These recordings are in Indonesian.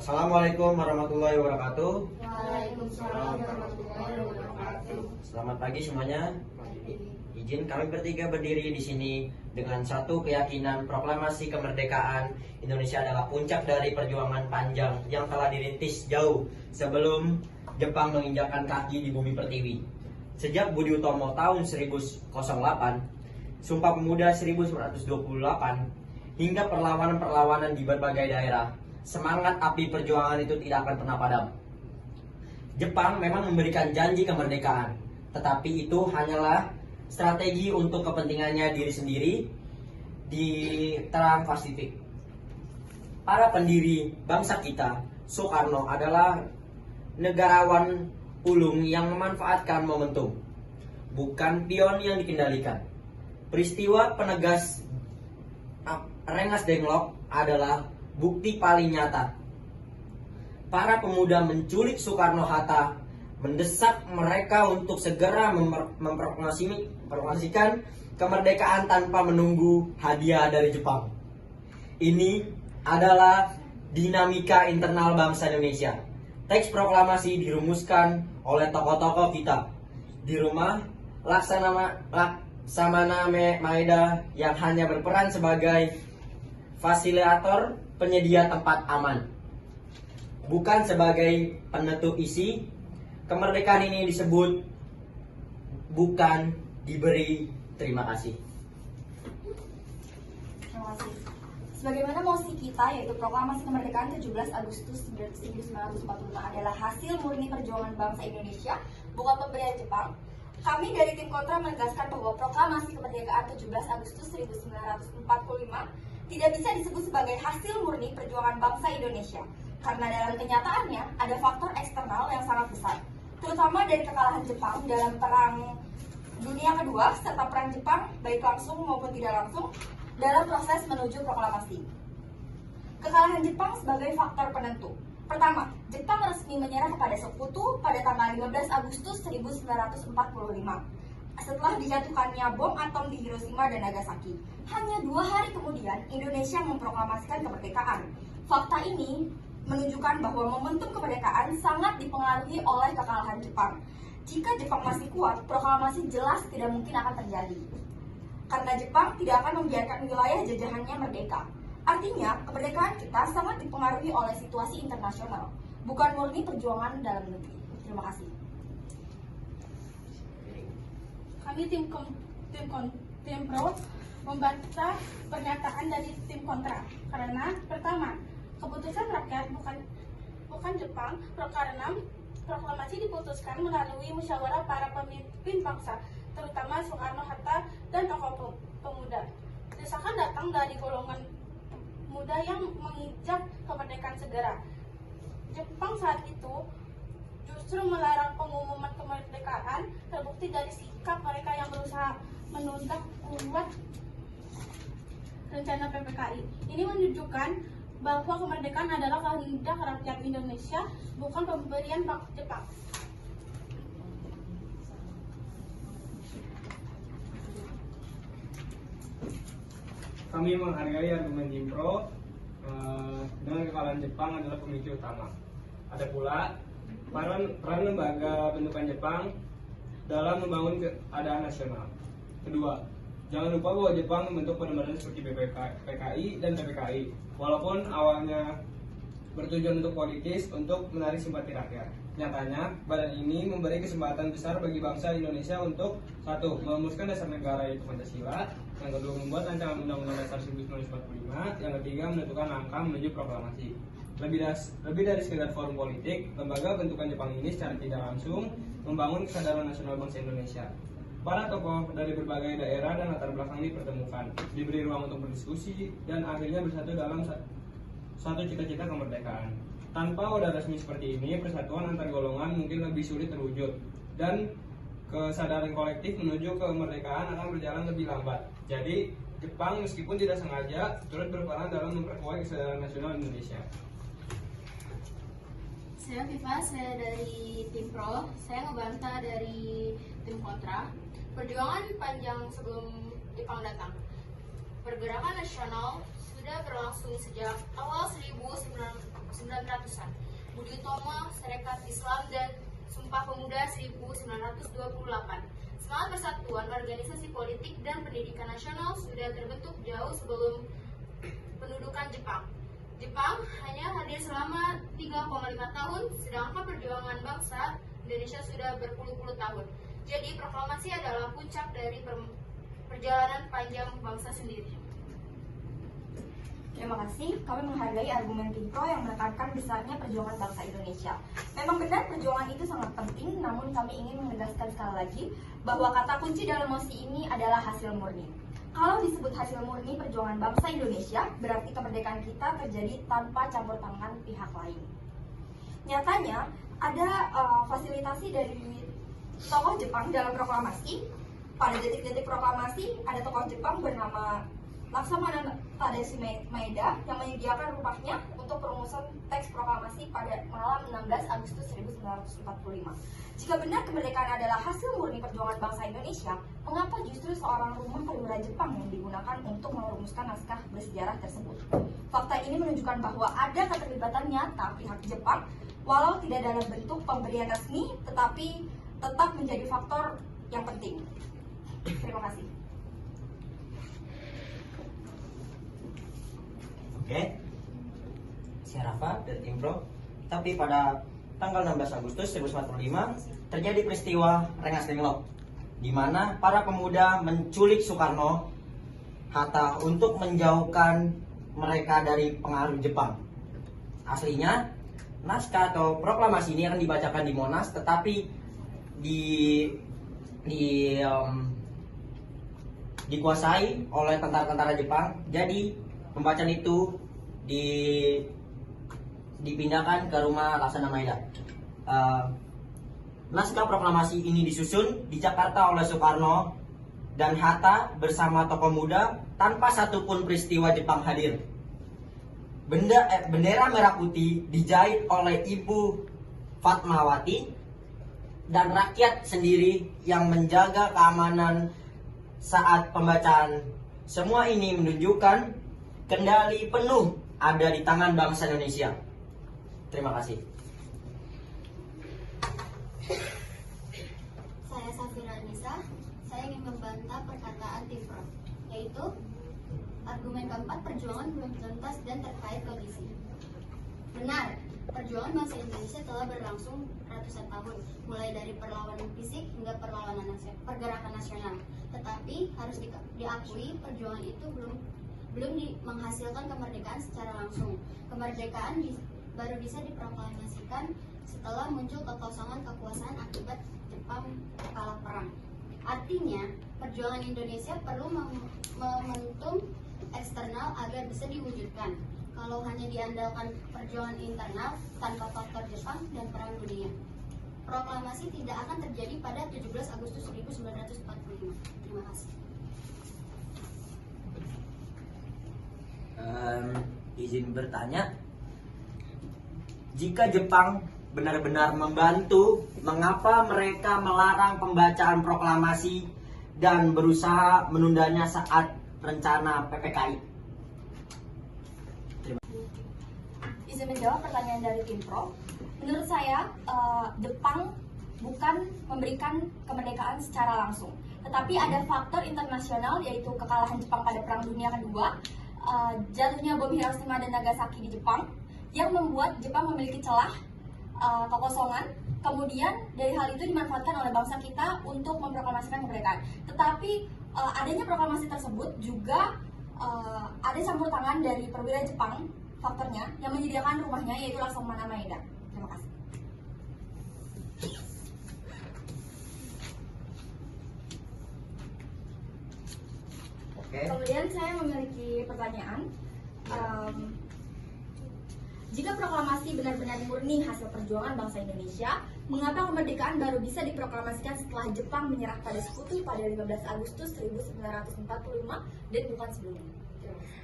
Assalamualaikum warahmatullahi wabarakatuh. Waalaikumsalam warahmatullahi wabarakatuh. Selamat pagi semuanya. Izin kami bertiga berdiri di sini dengan satu keyakinan proklamasi kemerdekaan Indonesia adalah puncak dari perjuangan panjang yang telah dirintis jauh sebelum Jepang menginjakkan kaki di bumi pertiwi. Sejak Budi Utomo tahun 1008, Sumpah Pemuda 1928, hingga perlawanan-perlawanan di berbagai daerah, semangat api perjuangan itu tidak akan pernah padam. Jepang memang memberikan janji kemerdekaan, tetapi itu hanyalah strategi untuk kepentingannya diri sendiri di terang Pasifik. Para pendiri bangsa kita, Soekarno adalah negarawan ulung yang memanfaatkan momentum, bukan pion yang dikendalikan. Peristiwa penegas Rengas Dengklok adalah bukti paling nyata. Para pemuda menculik Soekarno-Hatta, mendesak mereka untuk segera memproklamasikan kemerdekaan tanpa menunggu hadiah dari Jepang. Ini adalah dinamika internal bangsa Indonesia. Teks proklamasi dirumuskan oleh tokoh-tokoh kita di rumah Laksamana Maeda yang hanya berperan sebagai fasilitator penyedia tempat aman, bukan sebagai penentu isi. Kemerdekaan ini disebut bukan diberi. Terima kasih. Terima kasih. Sebagaimana mosi kita, yaitu Proklamasi Kemerdekaan 17 Agustus 1945 adalah hasil murni perjuangan bangsa Indonesia, bukan pemberian Jepang. Kami dari tim kontra menegaskan bahwa Proklamasi Kemerdekaan 17 Agustus 1945 tidak bisa disebut sebagai hasil murni perjuangan bangsa Indonesia, karena dalam kenyataannya ada faktor eksternal yang sangat besar, terutama dari kekalahan Jepang dalam Perang Dunia Kedua serta peran Jepang baik langsung maupun tidak langsung dalam proses menuju proklamasi. Kekalahan Jepang sebagai faktor penentu. Pertama, Jepang resmi menyerah kepada Sekutu pada tanggal 15 Agustus 1945 setelah dijatuhkannya bom atom di Hiroshima dan Nagasaki. Hanya 2 hari kemudian, Indonesia memproklamasikan kemerdekaan. Fakta ini menunjukkan bahwa momentum kemerdekaan sangat dipengaruhi oleh kekalahan Jepang. Jika Jepang masih kuat, proklamasi jelas tidak mungkin akan terjadi, karena Jepang tidak akan membiarkan wilayah jajahannya merdeka. Artinya, kemerdekaan kita sangat dipengaruhi oleh situasi internasional, bukan murni perjuangan dalam negeri. Terima kasih. Kami tim pro membantah pernyataan dari tim kontra karena pertama, keputusan rakyat bukan Jepang, karena proklamasi diputuskan melalui musyawarah para pemimpin bangsa, terutama Soekarno-Hatta dan tokoh pemuda. Desakan datang dari golongan muda yang menginjak kemerdekaan segera. Jepang saat itu justru melarang pengumuman kemerdekaan, terbukti dari sikap mereka yang berusaha menunda kuat rencana PPKI. Ini menunjukkan bahwa kemerdekaan adalah kehendak rakyat Indonesia, bukan pemberian Jepang. Kami menghargai argumen tim pro dengan kekalahan Jepang adalah pemicu utama. Ada pula peran lembaga bentukan Jepang dalam membangun keadaan nasional. Kedua, jangan lupa bahwa Jepang membentuk badan-badan seperti PKI dan PPKI, walaupun awalnya bertujuan untuk politis untuk menarik simpati rakyat. Nyatanya, badan ini memberi kesempatan besar bagi bangsa Indonesia untuk satu, merumuskan dasar negara yaitu Pancasila, yang kedua membuat rancangan Undang-Undang Dasar 1945, yang ketiga menentukan langkah menuju proklamasi. Lebih dari sekedar forum politik, lembaga bentukan Jepang ini secara tidak langsung membangun kesadaran nasional bangsa Indonesia. Para tokoh dari berbagai daerah dan latar belakang dipertemukan, diberi ruang untuk berdiskusi, dan akhirnya bersatu dalam satu cita-cita kemerdekaan. Tanpa wadah resmi seperti ini, persatuan antar golongan mungkin lebih sulit terwujud, dan kesadaran kolektif menuju kemerdekaan akan berjalan lebih lambat. Jadi, Jepang meskipun tidak sengaja turut berperan dalam memperkuat kesadaran nasional Indonesia. Saya Viva, saya dari tim pro. Saya ngebantah dari tim kontra. Perjuangan panjang sebelum Jepang datang. Pergerakan nasional sudah berlangsung sejak awal 1945 1900-an. Budi Utomo, Serikat Islam dan Sumpah Pemuda 1928. Semangat persatuan organisasi politik dan pendidikan nasional sudah terbentuk jauh sebelum pendudukan Jepang. Jepang hanya hadir selama 3,5 tahun, sedangkan perjuangan bangsa Indonesia sudah berpuluh-puluh tahun. Jadi proklamasi adalah puncak dari perjalanan panjang bangsa sendiri. Terima kasih. Kami menghargai argumen Tim Pro yang menekankan besarnya perjuangan bangsa Indonesia. Memang benar perjuangan itu sangat penting, namun kami ingin menegaskan sekali lagi bahwa kata kunci dalam mosi ini adalah hasil murni. Kalau disebut hasil murni perjuangan bangsa Indonesia, berarti kemerdekaan kita terjadi tanpa campur tangan pihak lain. Nyatanya, ada fasilitasi dari tokoh Jepang dalam proklamasi. Pada detik-detik proklamasi, ada tokoh Jepang bernama Laksamana Tadashi Maeda yang menyediakan rumahnya untuk perumusan teks proklamasi pada malam 16 Agustus 1945. Jika benar kemerdekaan adalah hasil murni perjuangan bangsa Indonesia, mengapa justru seorang rumah perwira Jepang yang digunakan untuk merumuskan naskah bersejarah tersebut? Fakta ini menunjukkan bahwa ada keterlibatan nyata pihak Jepang, walau tidak dalam bentuk pemberian resmi, tetapi tetap menjadi faktor yang penting. Terima kasih. Oke, saya Rafa dari Tim Pro. Tapi pada tanggal 16 Agustus 1945 terjadi peristiwa Rengas Dengklok, di mana para pemuda menculik Soekarno Hatta untuk menjauhkan mereka dari pengaruh Jepang. Aslinya naskah atau proklamasi ini akan dibacakan di Monas, tetapi dikuasai oleh tentara-tentara Jepang. Jadi pembacaan itu dipindahkan ke rumah Laksana Maeda. Naskah proklamasi ini disusun di Jakarta oleh Soekarno dan Hatta bersama tokoh muda tanpa satupun peristiwa Jepang hadir. Bendera merah putih dijahit oleh Ibu Fatmawati dan rakyat sendiri yang menjaga keamanan saat pembacaan. Semua ini menunjukkan kendali penuh ada di tangan bangsa Indonesia. Terima kasih. Saya Safira Nisa, saya ingin membantah perkataan Tim Pro, yaitu argumen keempat, perjuangan belum tuntas dan terkait kondisi. Benar, perjuangan bangsa Indonesia telah berlangsung ratusan tahun, mulai dari perlawanan fisik hingga pergerakan nasional. Tetapi harus diakui perjuangan itu belum menghasilkan kemerdekaan secara langsung. Kemerdekaan baru bisa diproklamasikan setelah muncul kekosongan kekuasaan akibat Jepang kalah perang. Artinya, perjuangan Indonesia perlu momentum eksternal agar bisa diwujudkan. Kalau hanya diandalkan perjuangan internal tanpa faktor Jepang dan Perang Dunia, proklamasi tidak akan terjadi pada 17 Agustus 1945. Terima kasih. Izin bertanya, jika Jepang benar-benar membantu, mengapa mereka melarang pembacaan proklamasi dan berusaha menundanya saat rencana PPKI? Izin menjawab pertanyaan dari Tim Pro. Menurut saya, Jepang bukan memberikan kemerdekaan secara langsung, tetapi ada faktor internasional, yaitu kekalahan Jepang pada Perang Dunia Kedua, jatuhnya bom Hiroshima dan Nagasaki di Jepang, yang membuat Jepang memiliki celah kekosongan. Kemudian dari hal itu dimanfaatkan oleh bangsa kita untuk memproklamasikan kemerdekaan. Tetapi adanya proklamasi tersebut juga ada campur tangan dari perwira Jepang, faktornya, yang menyediakan rumahnya, yaitu Laksamana Maeda. Terima kasih. Kemudian saya memiliki pertanyaan. Jika proklamasi benar-benar murni hasil perjuangan bangsa Indonesia, mengapa kemerdekaan baru bisa diproklamasikan setelah Jepang menyerah pada sekutu pada 15 Agustus 1945 dan bukan sebelumnya? Terima kasih.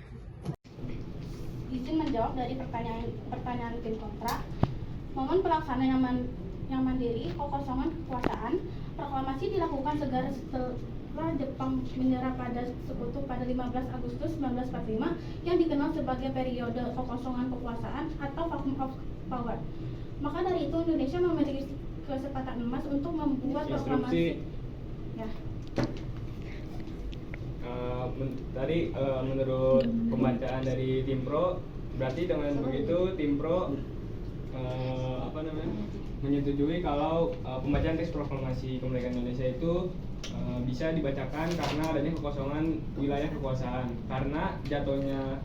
Izin menjawab dari pertanyaan tim kontra. Momen pelaksanaan yang mandiri, kekosongan kekuasaan, proklamasi dilakukan segera setelah Jepang menyerah pada sekutu pada 15 Agustus 1945 yang dikenal sebagai periode kekosongan kekuasaan atau vacuum of power. Maka dari itu Indonesia memiliki kesempatan emas untuk membuat proklamasi. Ya. Tadi menurut pembacaan dari tim pro, berarti dengan begitu tim pro menyetujui kalau pembacaan teks proklamasi kemerdekaan Indonesia itu bisa dibacakan karena adanya kekosongan wilayah kekuasaan, karena jatuhnya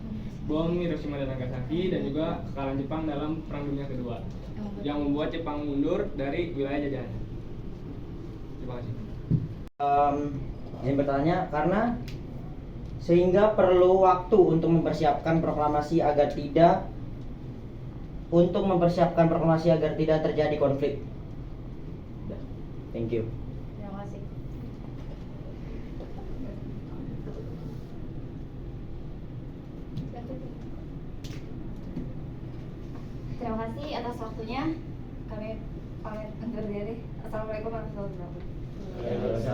bom Hiroshima dan Nagasaki dan juga kekalahan Jepang dalam Perang Dunia Kedua yang membuat Jepang mundur dari wilayah jajahan. Terima kasih. Izin bertanya, karena sehingga perlu waktu untuk mempersiapkan proklamasi agar tidak terjadi konflik. Thank you. Terima kasih. Terima kasih atas waktunya. Kami pamit undur diri. Assalamualaikum warahmatullahi wabarakatuh.